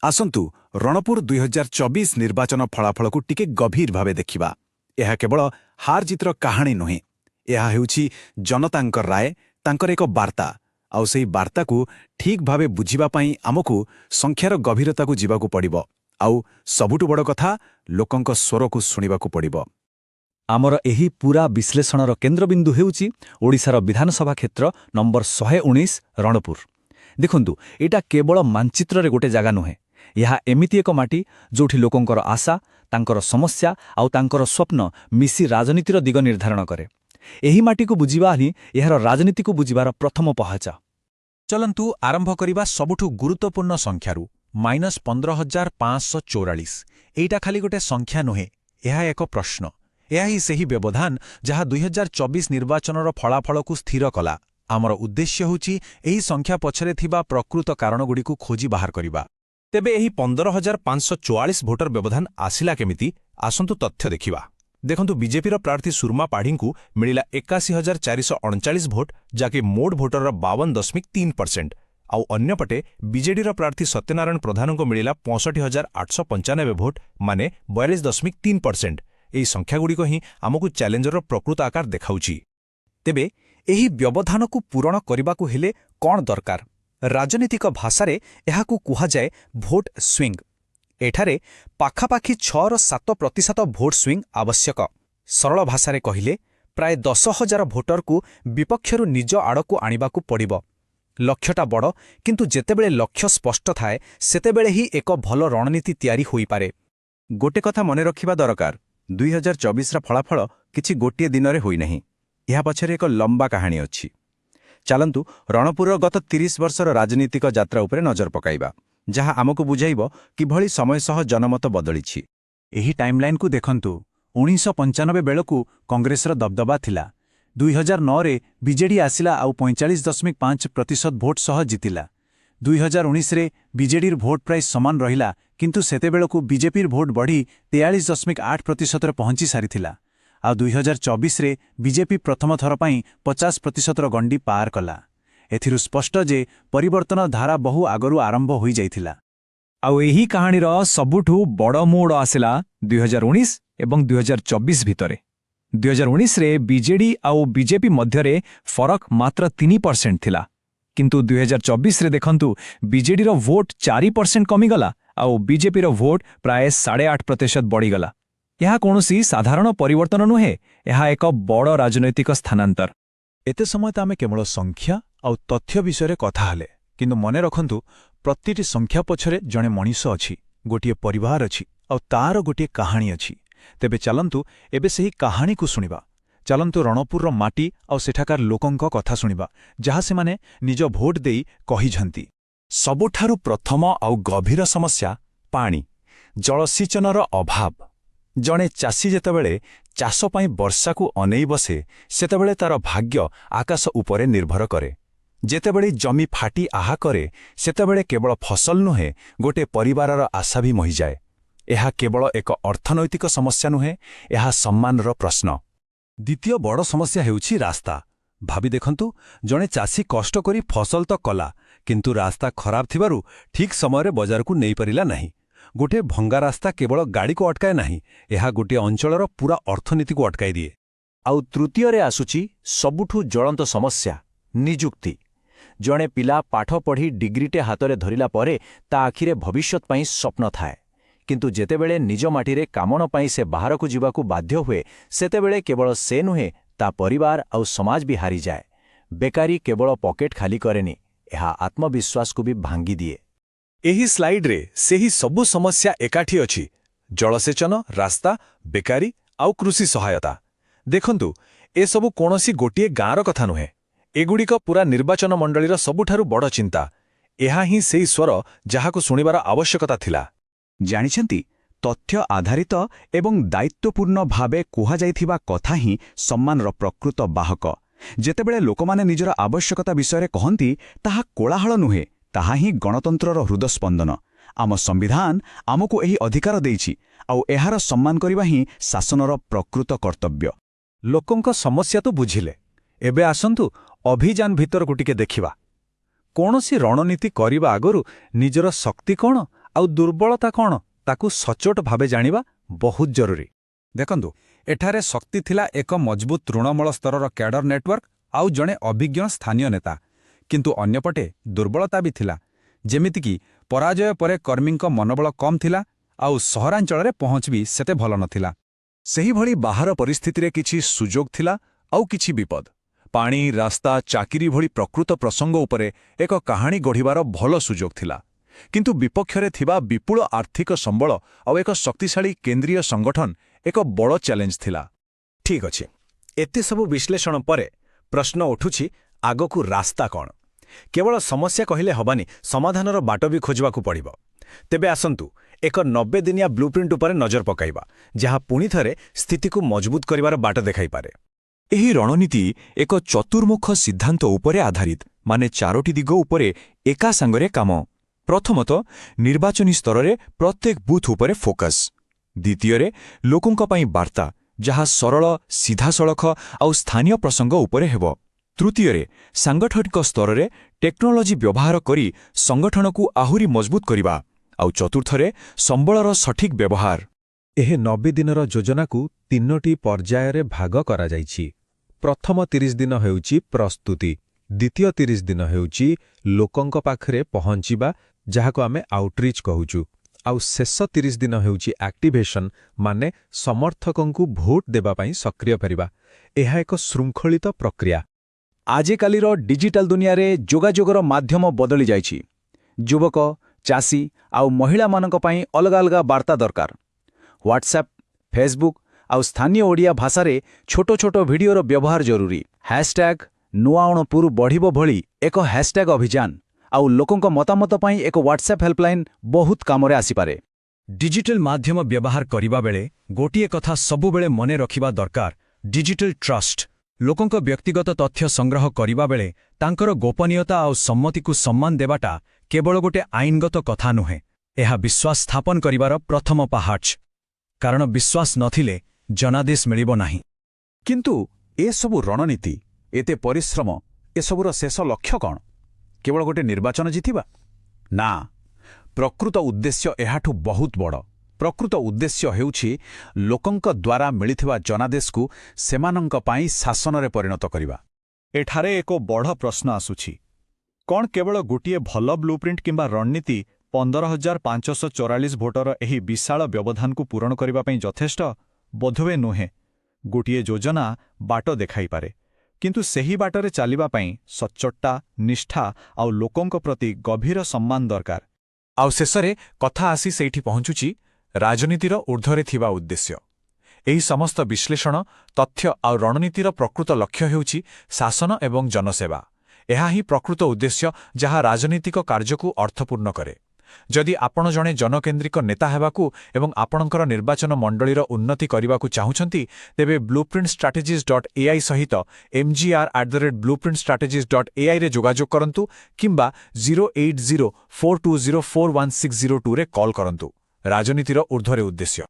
ଆସନ୍ତୁ ରଣପୁର 2024 ନିର୍ବାଚନ ଫଳାଫଳକୁ ଟିକେ ଗଭୀର ଭାବେ ଦେଖିବା। ଏହା କେବଳ ହାର ଜିତର କାହାଣୀ ନୁହେଁ, ଏହା ହେଉଛି ଜନତାଙ୍କ ରାୟ, ତାଙ୍କର ଏକ ବାର୍ତ୍ତା। ଆଉ ସେହି ବାର୍ତ୍ତାକୁ ଠିକ୍ ଭାବେ ବୁଝିବା ପାଇଁ ଆମକୁ ସଂଖ୍ୟାର ଗଭୀରତାକୁ ଯିବାକୁ ପଡ଼ିବ, ଆଉ ସବୁଠୁ ବଡ଼ କଥା, ଲୋକଙ୍କ ସ୍ୱରକୁ ଶୁଣିବାକୁ ପଡ଼ିବ। ଆମର ଏହି ପୂରା ବିଶ୍ଳେଷଣର କେନ୍ଦ୍ରବିନ୍ଦୁ ହେଉଛି ଓଡ଼ିଶାର ବିଧାନସଭା କ୍ଷେତ୍ର ନମ୍ବର 119 ରଣପୁର। ଦେଖନ୍ତୁ, ଏଇଟା କେବଳ ମାনଚିତ୍ରରେ ଗୋଟେ ଜାଗା ନୁହେଁ, ଏହା ଏମିତି ଏକ ମାଟି ଯେଉଁଠି ଲୋକଙ୍କର ଆଶା, ତାଙ୍କର ସମସ୍ୟା ଆଉ ତାଙ୍କର ସ୍ୱପ୍ନ ମିଶି ରାଜନୀତିର ଦିଗ ନିର୍ଦ୍ଧାରଣ କରେ। ଏହି ମାଟିକୁ ବୁଝିବା ହିଁ ଏହାର ରାଜନୀତିକୁ ବୁଝିବାର ପ୍ରଥମ ପହଞ୍ଚା। ଚଲନ୍ତୁ ଆରମ୍ଭ କରିବା ସବୁଠୁ ଗୁରୁତ୍ୱପୂର୍ଣ୍ଣ ସଂଖ୍ୟାରୁ, -15,544। ଏଇଟା ଖାଲି ଗୋଟେ ସଂଖ୍ୟା ନୁହେଁ, ଏହା ଏକ ପ୍ରଶ୍ନ। ଏହା ହିଁ ସେହି ବ୍ୟବଧାନ ଯାହା 2024 ନିର୍ବାଚନର ଫଳାଫଳକୁ ସ୍ଥିର କଲା। ଆମର ଉଦ୍ଦେଶ୍ୟ ହେଉଛି ଏହି ସଂଖ୍ୟା ପଛରେ ଥିବା ପ୍ରକୃତ କାରଣଗୁଡ଼ିକୁ ଖୋଜି ବାହାର କରିବା। ତେବେ ଏହି 15,544 ଭୋଟର ବ୍ୟବଧାନ ଆସିଲା କେମିତି? ଆସନ୍ତୁ ତଥ୍ୟ ଦେଖିବା। ଦେଖନ୍ତୁ, ବିଜେପିର ପ୍ରାର୍ଥୀ ସୁରମା ପାଢ଼ୀଙ୍କୁ ମିଳିଲା 81,439 ଭୋଟ, ଯାହାକି ମୋଟ ଭୋଟରର 52.3%। ଆଉ ଅନ୍ୟପଟେ ବିଜେଡିର ପ୍ରାର୍ଥୀ ସତ୍ୟନାରାୟଣ ପ୍ରଧାନଙ୍କୁ ମିଳିଲା 65,895 ଭୋଟ, ମାନେ 42.3%। ଏହି ସଂଖ୍ୟାଗୁଡ଼ିକ ହିଁ ଆମକୁ ଚ୍ୟାଲେଞ୍ଜର ପ୍ରକୃତ ଆକାର ଦେଖାଉଛି। ତେବେ ଏହି ବ୍ୟବଧାନକୁ ପୂରଣ କରିବାକୁ ହେଲେ କ'ଣ ଦରକାର? ରାଜନୈତିକ ଭାଷାରେ ଏହାକୁ କୁହାଯାଏ ଭୋଟ ସ୍ୱିଙ୍ଗ। ଏଠାରେ ପାଖାପାଖି 6-7% ଭୋଟ ସ୍ୱିଙ୍ଗ ଆବଶ୍ୟକ। ସରଳ ଭାଷାରେ କହିଲେ, ପ୍ରାୟ 10,000 ଭୋଟରକୁ ବିପକ୍ଷରୁ ନିଜ ଆଡ଼କୁ ଆଣିବାକୁ ପଡ଼ିବ। ଲକ୍ଷ୍ୟଟା ବଡ଼, କିନ୍ତୁ ଯେତେବେଳେ ଲକ୍ଷ୍ୟ ସ୍ପଷ୍ଟ ଥାଏ, ସେତେବେଳେ ହିଁ ଏକ ଭଲ ରଣନୀତି ତିଆରି ହୋଇପାରେ। ଗୋଟେ କଥା ମନେ ରଖିବା ଦରକାର, 2024ର ଫଳାଫଳ କିଛି ଗୋଟିଏ ଦିନରେ ହୋଇନାହିଁ। ଏହା ପଛରେ ଏକ ଲମ୍ବା କାହାଣୀ ଅଛି। ଚାଲନ୍ତୁ ରଣପୁରର ଗତ 30 ବର୍ଷର ରାଜନୀତିକ ଯାତ୍ରା ଉପରେ ନଜର ପକାଇବା, ଯାହା ଆମକୁ ବୁଝାଇବ କିଭଳି ସମୟ ସହ ଜନମତ ବଦଳିଛି। ଏହି ଟାଇମ୍ଲାଇନ୍କୁ ଦେଖନ୍ତୁ। 1995 ବେଳକୁ କଂଗ୍ରେସର ଦବଦବା ଥିଲା। 2009ରେ ବିଜେଡି ଆସିଲା ଆଉ 45.5% ଭୋଟ ସହ ଜିତିଲା। 2019ରେ ବିଜେଡିର ଭୋଟ ପ୍ରାୟ ସମାନ ରହିଲା, କିନ୍ତୁ ସେତେବେଳକୁ ବିଜେପିର ଭୋଟ ବଢ଼ି 43.8%ରେ ପହଞ୍ଚି ସାରିଥିଲା। ଆଉ 2024ରେ ବିଜେପି ପ୍ରଥମ ଥର ପାଇଁ 50%ର ଗଣ୍ଡି ପାର କଲା। ଏଥିରୁ ସ୍ପଷ୍ଟ ଯେ ପରିବର୍ତ୍ତନ ଧାରା ବହୁ ଆଗରୁ ଆରମ୍ଭ ହୋଇଯାଇଥିଲା। ଆଉ ଏହି କାହାଣୀର ସବୁଠୁ ବଡ଼ ମୋଡ଼ ଆସିଲା 2019 ଏବଂ 2024 ଭିତରେ। 2019ରେ ବିଜେଡି ଆଉ ବିଜେପି ମଧ୍ୟରେ ଫରକ ମାତ୍ର 3% ଥିଲା, କିନ୍ତୁ 2024ରେ ଦେଖନ୍ତୁ, ବିଜେଡିର ଭୋଟ 4% କମିଗଲା ଆଉ ବିଜେପିର ଭୋଟ ପ୍ରାୟ 8.5% ବଢ଼ିଗଲା। ଏହା କୌଣସି ସାଧାରଣ ପରିବର୍ତ୍ତନ ନୁହେଁ, ଏହା ଏକ ବଡ଼ ରାଜନୈତିକ ସ୍ଥାନାନ୍ତର। ଏତେ ସମୟ ତ ଆମେ କେବଳ ସଂଖ୍ୟା ଆଉ ତଥ୍ୟ ବିଷୟରେ କଥା ହେଲେ, କିନ୍ତୁ ମନେ ରଖନ୍ତୁ, ପ୍ରତିଟି ସଂଖ୍ୟା ପଛରେ ଜଣେ ମଣିଷ ଅଛି, ଗୋଟିଏ ପରିବାର ଅଛି, ଆଉ ତାର ଗୋଟିଏ କାହାଣୀ ଅଛି। ତେବେ ଚାଲନ୍ତୁ ଏବେ ସେହି କାହାଣୀକୁ ଶୁଣିବା। ଚାଲନ୍ତୁ ରଣପୁରର ମାଟି ଆଉ ସେଠାକାର ଲୋକଙ୍କ କଥା ଶୁଣିବା, ଯାହା ସେମାନେ ନିଜ ଭୋଟ ଦେଇ କହିଛନ୍ତି। ସବୁଠାରୁ ପ୍ରଥମ ଆଉ ଗଭୀର ସମସ୍ୟା ପାଣି, ଜଳସେଚନର ଅଭାବ। ଜଣେ ଚାଷୀ ଯେତେବେଳେ ଚାଷ ପାଇଁ ବର୍ଷାକୁ ଅନେଇ ବସେ, ସେତେବେଳେ ତାର ଭାଗ୍ୟ ଆକାଶ ଉପରେ ନିର୍ଭର କରେ। ଯେତେବେଳେ ଜମି ଫାଟି ଆହା କରେ, ସେତେବେଳେ କେବଳ ଫସଲ ନୁହେଁ, ଗୋଟେ ପରିବାରର ଆଶା ବି ମହିଯାଏ। ଏହା କେବଳ ଏକ ଅର୍ଥନୈତିକ ସମସ୍ୟା ନୁହେଁ, ଏହା ସମ୍ମାନର ପ୍ରଶ୍ନ। ଦ୍ୱିତୀୟ ବଡ଼ ସମସ୍ୟା ହେଉଛି ରାସ୍ତା। ଭାବି ଦେଖନ୍ତୁ, ଜଣେ ଚାଷୀ କଷ୍ଟ କରି ଫସଲ ତ କଲା, କିନ୍ତୁ ରାସ୍ତା ଖରାପ ଥିବାରୁ ଠିକ୍ ସମୟରେ ବଜାରକୁ ନେଇପାରିଲା ନାହିଁ। ଗୋଟିଏ ଭଙ୍ଗା ରାସ୍ତା କେବଳ ଗାଡ଼ିକୁ ଅଟକାଏ ନାହିଁ, ଏହା ଗୋଟିଏ ଅଞ୍ଚଳର ପୁରା ଅର୍ଥନୀତିକୁ ଅଟକାଇ ଦିଏ। ଆଉ ତୃତୀୟରେ ଆସୁଛି ସବୁଠୁ ଜ୍ୱଳନ୍ତ ସମସ୍ୟା, ନିଯୁକ୍ତି। ଜଣେ ପିଲା ପାଠ ପଢ଼ି ଡିଗ୍ରୀଟେ ହାତରେ ଧରିଲା ପରେ ତା ଆଖିରେ ଭବିଷ୍ୟତ ପାଇଁ ସ୍ୱପ୍ନ ଥାଏ, କିନ୍ତୁ ଯେତେବେଳେ ନିଜ ମାଟିରେ କାମ ପାଇଁ ସେ ବାହାରକୁ ଯିବାକୁ ବାଧ୍ୟ ହୁଏ, ସେତେବେଳେ କେବଳ ସେ ନୁହେଁ, ତା ପରିବାର ଆଉ ସମାଜ ବି ହାରିଯାଏ। ବେକାରୀ କେବଳ ପକେଟ ଖାଲି କରେନି, ଏହା ଆତ୍ମବିଶ୍ୱାସକୁ ବି ଭାଙ୍ଗିଦିଏ। ଏହି ସ୍ଲାଇଡ୍ରେ ସେହି ସବୁ ସମସ୍ୟା ଏକାଠି ଅଛି: ଜଳସେଚନ, ରାସ୍ତା, ବେକାରୀ ଆଉ କୃଷି ସହାୟତା। ଦେଖନ୍ତୁ, ଏସବୁ କୌଣସି ଗୋଟିଏ ଗାଁର କଥା ନୁହେଁ, ଏଗୁଡ଼ିକ ପୁରା ନିର୍ବାଚନ ମଣ୍ଡଳୀର ସବୁଠାରୁ ବଡ଼ ଚିନ୍ତା। ଏହା ହିଁ ସେହି ସ୍ୱର ଯାହାକୁ ଶୁଣିବାର ଆବଶ୍ୟକତା ଥିଲା। ଜାଣିଛନ୍ତି, ତଥ୍ୟ ଆଧାରିତ ଏବଂ ଦାୟିତ୍ୱପୂର୍ଣ୍ଣ ଭାବେ କୁହାଯାଇଥିବା କଥା ହିଁ ସମ୍ମାନର ପ୍ରକୃତ ବାହକ। ଯେତେବେଳେ ଲୋକମାନେ ନିଜର ଆବଶ୍ୟକତା ବିଷୟରେ କହନ୍ତି, ତାହା କୋଳାହଳ ନୁହେଁ, ତାହା ହିଁ ଗଣତନ୍ତ୍ରର ହୃଦସ୍ପନ୍ଦନ। ଆମ ସମ୍ବିଧାନ ଆମକୁ ଏହି ଅଧିକାର ଦେଇଛି, ଆଉ ଏହାର ସମ୍ମାନ କରିବା ହିଁ ଶାସନର ପ୍ରକୃତ କର୍ତ୍ତବ୍ୟ। ଲୋକଙ୍କ ସମସ୍ୟା ତ ବୁଝିଲେ, ଏବେ ଆସନ୍ତୁ ଅଭିଯାନ ଭିତରକୁ ଟିକେ ଦେଖିବା। କୌଣସି ରଣନୀତି କରିବା ଆଗରୁ ନିଜର ଶକ୍ତି କ'ଣ ଆଉ ଦୁର୍ବଳତା କ'ଣ ତାକୁ ସଚୋଟ ଭାବେ ଜାଣିବା ବହୁତ ଜରୁରୀ। ଦେଖନ୍ତୁ, ଏଠାରେ ଶକ୍ତି ଥିଲା ଏକ ମଜବୁତ ତୃଣମୂଳ ସ୍ତରର କ୍ୟାଡର ନେଟୱାର୍କ ଆଉ ଜଣେ ଅଭିଜ୍ଞ ସ୍ଥାନୀୟ ନେତା। କିନ୍ତୁ ଅନ୍ୟପଟେ ଦୁର୍ବଳତା ବି ଥିଲା, ଯେମିତିକି ପରାଜୟ ପରେ କର୍ମୀଙ୍କ ମନୋବଳ କମ୍ ଥିଲା ଆଉ ସହରାଞ୍ଚଳରେ ପହଞ୍ଚ ବି ସେତେ ଭଲ ନଥିଲା। ସେହିଭଳି ବାହାର ପରିସ୍ଥିତିରେ କିଛି ସୁଯୋଗ ଥିଲା ଆଉ କିଛି ବିପଦ। ପାଣି, ରାସ୍ତା, ଚାକିରି ଭଳି ପ୍ରକୃତ ପ୍ରସଙ୍ଗ ଉପରେ ଏକ କାହାଣୀ ଗଢ଼ିବାର ଭଲ ସୁଯୋଗ ଥିଲା। କିନ୍ତୁ ବିପକ୍ଷରେ ଥିବା ବିପୁଳ ଆର୍ଥିକ ସମ୍ବଳ ଆଉ ଏକ ଶକ୍ତିଶାଳୀ କେନ୍ଦ୍ରୀୟ ସଂଗଠନ ଏକ ବଡ଼ ଚ୍ୟାଲେଞ୍ଜ ଥିଲା। ଠିକ୍ ଅଛି, ଏତେ ସବୁ ବିଶ୍ଳେଷଣ ପରେ ପ୍ରଶ୍ନ ଉଠୁଛି, ଆଗକୁ ରାସ୍ତା କ'ଣ? କେବଳ ସମସ୍ୟା କହିଲେ ହବାନି, ସମାଧାନର ବାଟ ବି ଖୋଜିବାକୁ ପଡ଼ିବ। ତେବେ ଆସନ୍ତୁ ଏକ 90 ଦିନିଆ ବ୍ଲୁପ୍ରିଣ୍ଟ ଉପରେ ନଜର ପକାଇବା, ଯାହା ପୁଣିଥରେ ସ୍ଥିତିକୁ ମଜବୁତ କରିବାର ବାଟ ଦେଖାଇପାରେ। ଏହି ରଣନୀତି ଏକ ଚତୁର୍ମୁଖ ସିଦ୍ଧାନ୍ତ ଉପରେ ଆଧାରିତ, ମାନେ 4ଟି ଦିଗ ଉପରେ ଏକା ସାଙ୍ଗରେ କାମ। ପ୍ରଥମତଃ, ନିର୍ବାଚନୀ ସ୍ତରରେ ପ୍ରତ୍ୟେକ ବୁଥ୍ ଉପରେ ଫୋକସ୍। ଦ୍ୱିତୀୟରେ, ଲୋକଙ୍କ ପାଇଁ ବାର୍ତ୍ତା, ଯାହା ସରଳ, ସିଧାସଳଖ ଆଉ ସ୍ଥାନୀୟ ପ୍ରସଙ୍ଗ ଉପରେ ହେବ। ତୃତୀୟରେ, ସାଂଗଠନିକ ସ୍ତରରେ ଟେକ୍ନୋଲୋଜି ବ୍ୟବହାର କରି ସଂଗଠନକୁ ଆହୁରି ମଜବୁତ କରିବା। ଆଉ ଚତୁର୍ଥରେ, ସମ୍ବଳର ସଠିକ୍ ବ୍ୟବହାର। ଏହି 90 ଦିନର ଯୋଜନାକୁ 3ଟି ପର୍ଯ୍ୟାୟରେ ଭାଗ କରାଯାଇଛି। ପ୍ରଥମ 30 ଦିନ ହେଉଛି ପ୍ରସ୍ତୁତି, ଦ୍ୱିତୀୟ 30 ଦିନ ହେଉଛି ଲୋକଙ୍କ ପାଖରେ ପହଞ୍ଚିବା, ଯାହାକୁ ଆମେ ଆଉଟ୍ରିଚ୍ କହୁଛୁ, ଆଉ ଶେଷ 30 ଦିନ ହେଉଛି ଆକ୍ଟିଭେସନ୍, ମାନେ ସମର୍ଥକଙ୍କୁ ଭୋଟ ଦେବା ପାଇଁ ସକ୍ରିୟ କରିବା। ଏହା ଏକ ଶୃଙ୍ଖଳିତ ପ୍ରକ୍ରିୟା। ଆଜିକାଲିର ଡିଜିଟାଲ ଦୁନିଆରେ ଯୋଗାଯୋଗର ମାଧ୍ୟମ ବଦଳି ଯାଇଛି। ଯୁବକ, ଚାଷୀ ଆଉ ମହିଳାମାନଙ୍କ ପାଇଁ ଅଲଗା ଅଲଗା ବାର୍ତ୍ତା ଦରକାର। ହ୍ୱାଟ୍ସଆପ୍, ଫେସବୁକ୍ ଆଉ ସ୍ଥାନୀୟ ଓଡ଼ିଆ ଭାଷାରେ ଛୋଟ ଛୋଟ ଭିଡିଓର ବ୍ୟବହାର ଜରୁରୀ। ହ୍ୟାଶଟ୍ୟାଗ୍ ନୂଆଅଣପୁର ବଢ଼ିବ ଭଳି ଏକ ହ୍ୟାଶଟ୍ୟାଗ୍ ଅଭିଯାନ ଆଉ ଲୋକଙ୍କ ମତାମତ ପାଇଁ ଏକ ହ୍ୱାଟ୍ସଆପ୍ ହେଲ୍ପଲାଇନ୍ ବହୁତ କାମରେ ଆସିପାରେ। ଡିଜିଟାଲ ମାଧ୍ୟମ ବ୍ୟବହାର କରିବା ବେଳେ ଗୋଟିଏ କଥା ସବୁବେଳେ ମନେ ରଖିବା ଦରକାର, ଡିଜିଟାଲ ଟ୍ରଷ୍ଟ। ଲୋକଙ୍କ ବ୍ୟକ୍ତିଗତ ତଥ୍ୟ ସଂଗ୍ରହ କରିବା ବେଳେ ତାଙ୍କର ଗୋପନୀୟତା ଆଉ ସମ୍ମତିକୁ ସମ୍ମାନ ଦେବାଟା କେବଳ ଗୋଟେ ଆଇନଗତ କଥା ନୁହେଁ, ଏହା ବିଶ୍ୱାସ ସ୍ଥାପନ କରିବାର ପ୍ରଥମ ପାହାଚ। କାରଣ ବିଶ୍ୱାସ ନଥିଲେ ଜନାଦେଶ ମିଳିବ ନାହିଁ। କିନ୍ତୁ ଏସବୁ ରଣନୀତି, ଏତେ ପରିଶ୍ରମ, ଏସବୁର ଶେଷ ଲକ୍ଷ୍ୟ କ'ଣ? କେବଳ ଗୋଟେ ନିର୍ବାଚନ ଜିତିବା? ନା, ପ୍ରକୃତ ଉଦ୍ଦେଶ୍ୟ ଏହାଠୁ ବହୁତ ବଡ଼। ପ୍ରକୃତ ଉଦ୍ଦେଶ୍ୟ ହେଉଛି ଲୋକଙ୍କ ଦ୍ୱାରା ମିଳିଥିବା ଜନାଦେଶକୁ ସେମାନଙ୍କ ପାଇଁ ଶାସନରେ ପରିଣତ କରିବା। ଏଠାରେ ଏକ ବଡ଼ ପ୍ରଶ୍ନ ଆସୁଛି, କ'ଣ କେବଳ ଗୋଟିଏ ଭଲ ବ୍ଲୁପ୍ରିଣ୍ଟ କିମ୍ବା ରଣନୀତି 15,544 ଭୋଟର ଏହି ବିଶାଳ ବ୍ୟବଧାନକୁ ପୂରଣ କରିବା ପାଇଁ ଯଥେଷ୍ଟ? ବୋଧହୁଏ ନୁହେଁ। ଗୋଟିଏ ଯୋଜନା ବାଟ ଦେଖାଇପାରେ, କିନ୍ତୁ ସେହି ବାଟରେ ଚାଲିବା ପାଇଁ ସଚ୍ଚୋଟତା, ନିଷ୍ଠା ଆଉ ଲୋକଙ୍କ ପ୍ରତି ଗଭୀର ସମ୍ମାନ ଦରକାର। ଆଉ ଶେଷରେ କଥା ଆସି ସେଇଠି ପହଞ୍ଚୁଛି, ରାଜନୀତିର ଊର୍ଦ୍ଧ୍ୱରେ ଥିବା ଉଦ୍ଦେଶ୍ୟ। ଏହି ସମସ୍ତ ବିଶ୍ଳେଷଣ, ତଥ୍ୟ ଆଉ ରଣନୀତିର ପ୍ରକୃତ ଲକ୍ଷ୍ୟ ହେଉଛି ଶାସନ ଏବଂ ଜନସେବା। ଏହା ହିଁ ପ୍ରକୃତ ଉଦ୍ଦେଶ୍ୟ ଯାହା ରାଜନୈତିକ କାର୍ଯ୍ୟକୁ ଅର୍ଥପୂର୍ଣ୍ଣ କରେ। ଯଦି ଆପଣ ଜଣେ ଜନକେନ୍ଦ୍ରିକ ନେତା ହେବାକୁ ଏବଂ ଆପଣଙ୍କର ନିର୍ବାଚନ ମଣ୍ଡଳୀର ଉନ୍ନତି କରିବାକୁ ଚାହୁଁଛନ୍ତି, ତେବେ blueprintstrategies.ai ସହିତ mgr@blueprintstrategies.ai ରେ ଯୋଗାଯୋଗ କରନ୍ତୁ କିମ୍ବା 08042041602 ରେ କଲ୍ କରନ୍ତୁ। ରାଜନୀତିର ଊର୍ଦ୍ଧ୍ୱରେ ଉଦ୍ଦେଶ୍ୟ।